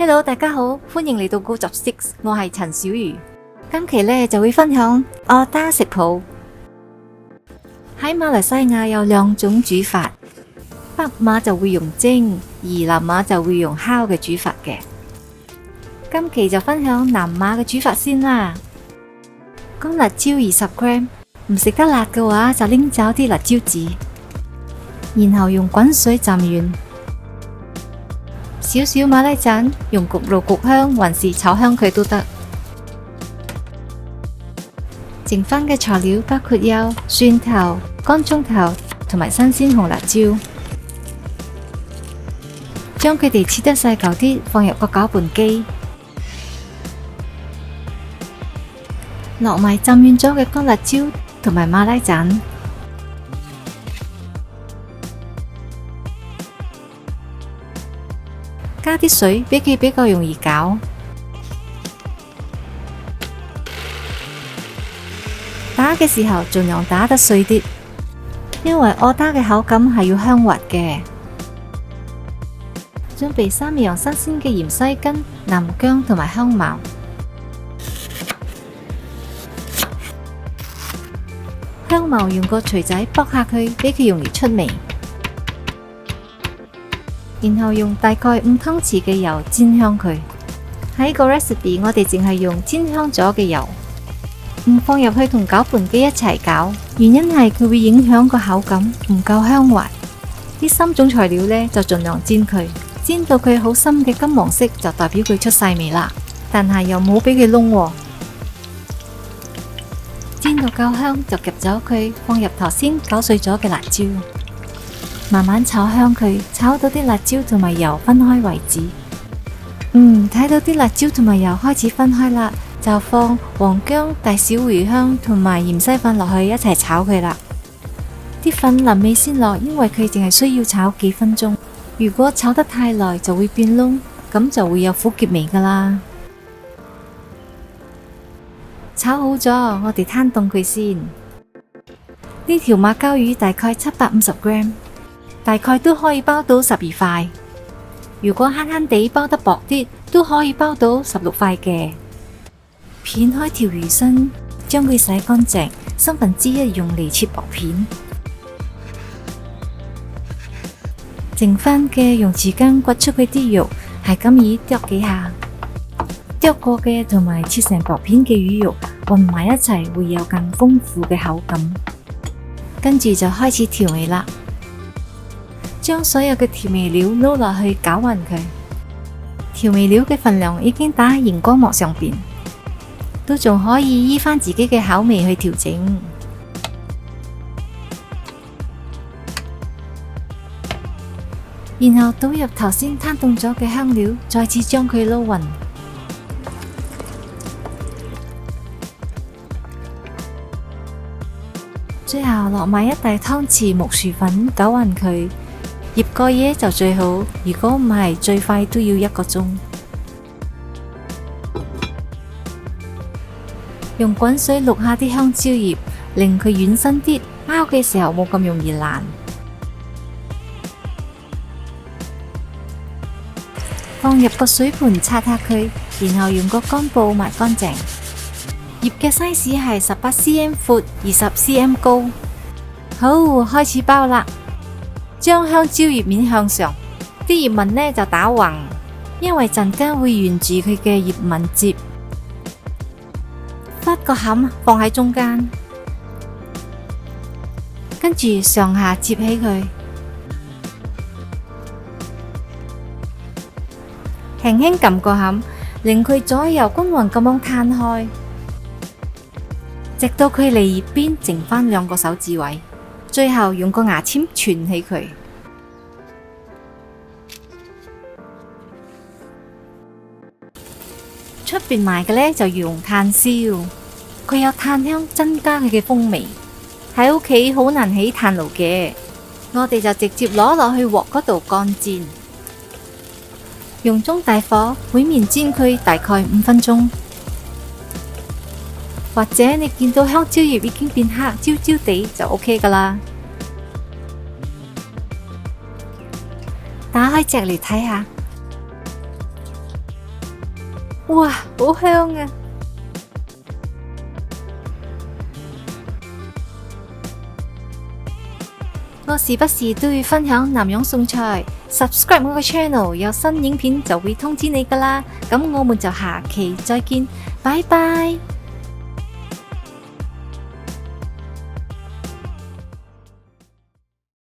Hello， 大家好，歡迎嚟到高集 6， 我係陳小瑜。今期呢就會分享阿達食譜。喺馬來西亞有兩種煮法，北馬就會用蒸，而南馬就會用烤嘅煮法嘅。今期就分享南馬嘅煮法先啦。乾辣椒20 gram， 唔食得辣嘅話就拎走啲辣椒籽，然後用滾水浸軟。少少馬拉盞，用焗爐焗香，還是炒香佢都得。剩返嘅材料包括有蒜頭、乾葱頭同埋新鮮紅辣椒，將佢哋切得細嚿啲，放入個攪拌機，落埋浸軟咗嘅乾辣椒同埋馬拉盞。加啲水俾佢比較容易攪，打嘅時候盡量打得碎啲，因為我打嘅口感係要香滑嘅。準備3樣新鮮嘅芫茜根、南薑同埋香茅。香茅用個錘仔剝下佢，俾佢容易出味。然後用大概5湯匙嘅油煎香佢。喺個 recipe 我哋淨係用煎香咗嘅油，唔放入去同攪拌機一齊攪，原因係佢會影響個口感，唔夠香滑。呢3種材料呢，就盡量煎佢，煎到佢好深嘅金黃色就代表佢出晒味啦，但係又冇俾佢燶喎。煎到夠香就夾走佢，放入頭先攪碎咗嘅辣椒。慢慢炒香佢，炒到啲辣椒同埋油分開為止。睇到啲辣椒同埋油開始分開啦，就放黃薑、大小茴香同埋芫茜粉落去一齊炒佢啦。啲粉臨尾先落，因為佢淨係需要炒幾分鐘。如果炒得太耐就會變燶，咁就會有苦澀味噶啦。炒好咗，我哋攤凍佢先。呢條馬鮫魚大概750 gram。大概都可以包到12塊，如果慳慳地包得薄啲，都可以包到16塊嘅。片開條魚身，將佢洗乾淨1/3用嚟切薄片。剩返嘅用匙羹刮出佢啲肉，係咁意剁幾下。剁過嘅同埋切成薄片嘅魚肉混埋一齊，會有更豐富嘅口感。跟住就開始調味啦。將所有嘅調味料撈落去攪勻佢。調味料嘅份量已經打喺熒光幕上邊，都仲可以依返自己嘅口味去調整。然後倒入頭先攤凍咗嘅香料，再次將佢撈勻。最後落埋1大湯匙木薯粉，攪勻佢。醃過嘢就最好，如果唔係最快都要1個鐘。用滾水渌下啲香蕉葉，令佢軟身啲，烤嘅時候冇咁容易爛。放入個水盤擦下佢，然後用個乾布抹乾淨。葉嘅 size 係18 cm 闊，20 cm 高。好，開始包啦。將香蕉葉面向上，啲葉紋呢就打橫，因為陣間會沿住佢嘅葉紋接。忽個餡放喺中間，跟住上下接起佢，輕輕撳個餡，令佢左右均勻咁樣攤開，直到佢離葉邊剩返2個手指位。最後用個牙籤串起佢。出邊賣嘅呢就要用炭燒，佢有炭香增加佢嘅風味。喺屋企好難起炭爐嘅，我哋就直接攞落去鑊嗰度乾煎。用中大火每面煎佢大概5分鐘。或者你見到香蕉葉已經變黑焦焦地就 OK 噶啦。打開隻嚟睇下，哇，好香啊！我時不時都會分享南洋餸菜，subscribe 我個 channel，有新影片就會通知你㗎喇。咁我們就下期再見，拜拜。